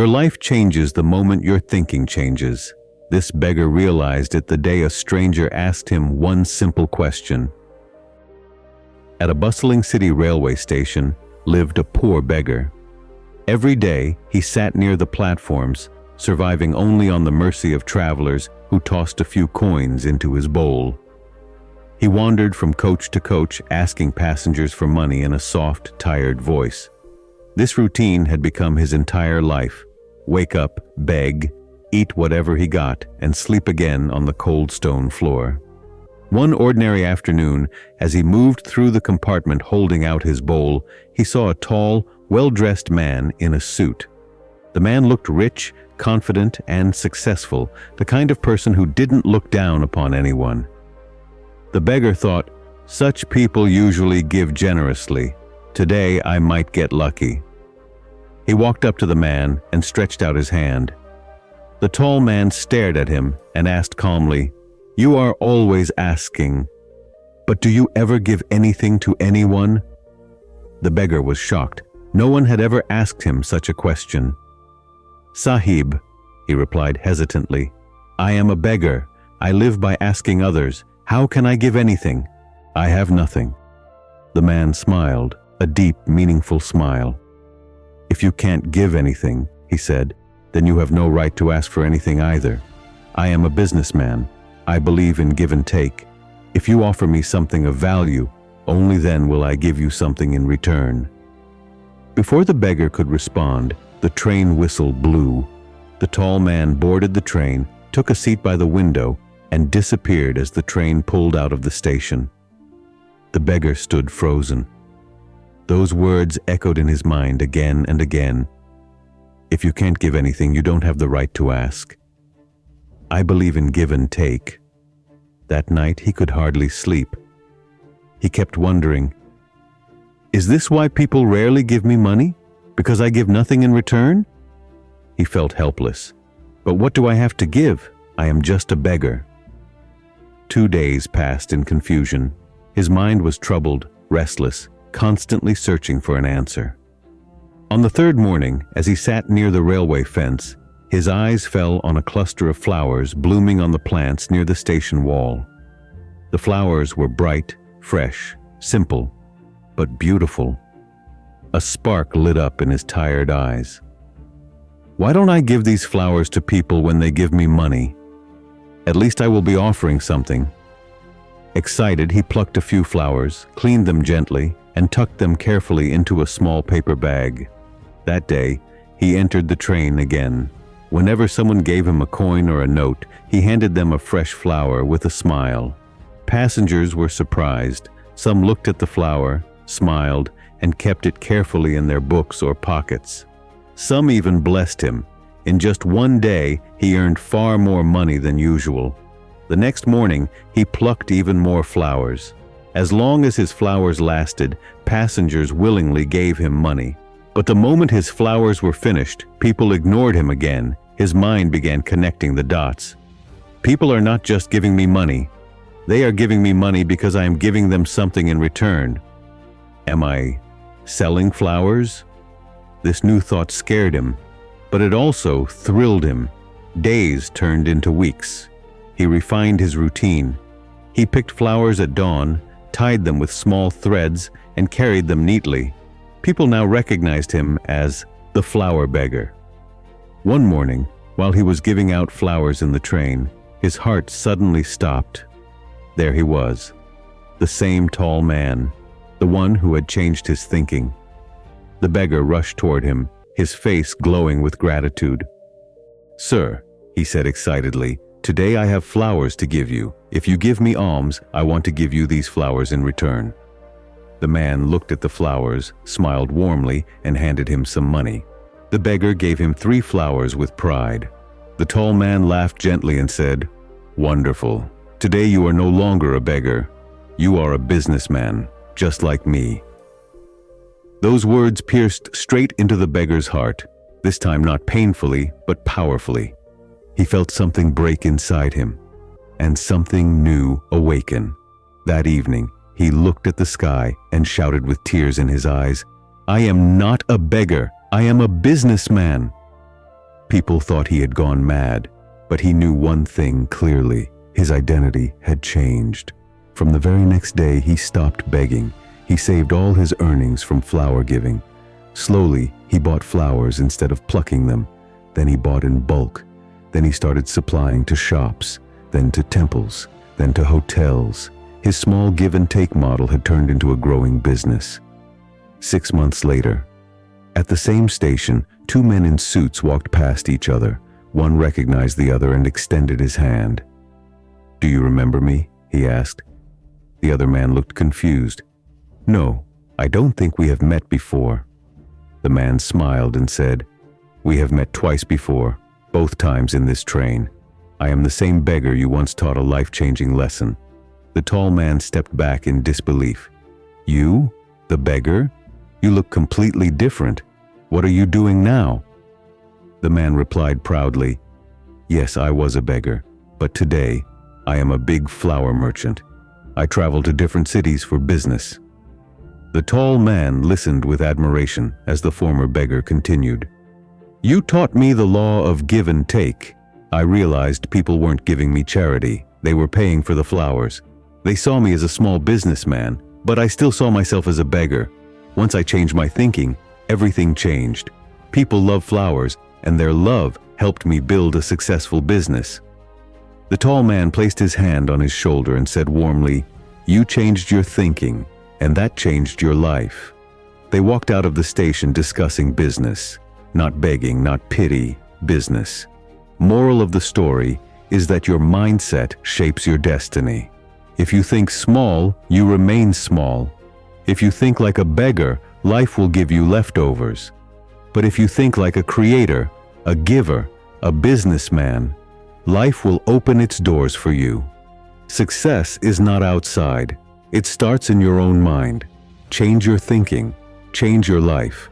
Your life changes the moment your thinking changes. This beggar realized it the day a stranger asked him one simple question. At a bustling city railway station lived a poor beggar. Every day he sat near the platforms, surviving only on the mercy of travelers who tossed a few coins into his bowl. He wandered from coach to coach, asking passengers for money in a soft, tired voice. This routine had become his entire life. Wake up, beg, eat whatever he got, and sleep again on the cold stone floor. One ordinary afternoon, as he moved through the compartment holding out his bowl, he saw a tall, well-dressed man in a suit. The man looked rich, confident, and successful, the kind of person who didn't look down upon anyone. The beggar thought, "Such people usually give generously. Today I might get lucky." He walked up to the man and stretched out his hand. The tall man stared at him and asked calmly, "You are always asking, but do you ever give anything to anyone?" The beggar was shocked. No one had ever asked him such a question. "Sahib," he replied hesitantly, "I am a beggar. I live by asking others. How can I give anything? I have nothing." The man smiled, a deep, meaningful smile. "If you can't give anything," he said, "then you have no right to ask for anything either. I am a businessman. I believe in give and take. If you offer me something of value, only then will I give you something in return." Before the beggar could respond, the train whistle blew. The tall man boarded the train, took a seat by the window, and disappeared as the train pulled out of the station. The beggar stood frozen. Those words echoed in his mind again and again. If you can't give anything, you don't have the right to ask. I believe in give and take. That night he could hardly sleep. He kept wondering, is this why people rarely give me money? Because I give nothing in return? He felt helpless. But what do I have to give? I am just a beggar. 2 days passed in confusion. His mind was troubled, restless, constantly searching for an answer. On the third morning, as he sat near the railway fence, his eyes fell on a cluster of flowers blooming on the plants near the station wall. The flowers were bright, fresh, simple, but beautiful. A spark lit up in his tired eyes. Why don't I give these flowers to people when they give me money? At least I will be offering something. Excited, he plucked a few flowers, cleaned them gently, and tucked them carefully into a small paper bag. That day, he entered the train again. Whenever someone gave him a coin or a note, he handed them a fresh flower with a smile. Passengers were surprised. Some looked at the flower, smiled, and kept it carefully in their books or pockets. Some even blessed him. In just one day, he earned far more money than usual. The next morning, he plucked even more flowers. As long as his flowers lasted, passengers willingly gave him money. But the moment his flowers were finished, people ignored him again. His mind began connecting the dots. People are not just giving me money. They are giving me money because I am giving them something in return. Am I selling flowers? This new thought scared him, but it also thrilled him. Days turned into weeks. He refined his routine. He picked flowers at dawn, tied them with small threads, and carried them neatly. People now recognized him as the flower beggar. One morning, while he was giving out flowers in the train, his heart suddenly stopped. There he was, the same tall man, the one who had changed his thinking. The beggar rushed toward him, his face glowing with gratitude. "Sir," he said excitedly, "today I have flowers to give you. If you give me alms, I want to give you these flowers in return." The man looked at the flowers, smiled warmly, and handed him some money. The beggar gave him 3 flowers with pride. The tall man laughed gently and said, "Wonderful. Today you are no longer a beggar. You are a businessman, just like me." Those words pierced straight into the beggar's heart, this time not painfully, but powerfully. He felt something break inside him, and something new awaken. That evening, he looked at the sky and shouted with tears in his eyes, "I am not a beggar. I am a businessman." People thought he had gone mad, but he knew one thing clearly: his identity had changed. From the very next day, he stopped begging. He saved all his earnings from flower giving. Slowly, he bought flowers instead of plucking them. Then he bought in bulk. Then he started supplying to shops, then to temples, then to hotels. His small give-and-take model had turned into a growing business. 6 months later, at the same station, 2 men in suits walked past each other. One recognized the other and extended his hand. "Do you remember me?" he asked. The other man looked confused. "No, I don't think we have met before." The man smiled and said, "We have met twice before, both times in this train. I am the same beggar you once taught a life-changing lesson." The tall man stepped back in disbelief. "You? The beggar? You look completely different. What are you doing now?" The man replied proudly, "Yes, I was a beggar, but today I am a big flower merchant. I travel to different cities for business." The tall man listened with admiration as the former beggar continued. "You taught me the law of give and take. I realized people weren't giving me charity. They were paying for the flowers. They saw me as a small businessman, but I still saw myself as a beggar. Once I changed my thinking, everything changed. People love flowers, and their love helped me build a successful business." The tall man placed his hand on his shoulder and said warmly, "You changed your thinking, and that changed your life." They walked out of the station discussing business. Not begging, not pity, business. Moral of the story is that your mindset shapes your destiny. If you think small, you remain small. If you think like a beggar, life will give you leftovers. But if you think like a creator, a giver, a businessman, life will open its doors for you. Success is not outside. It starts in your own mind. Change your thinking. Change your life.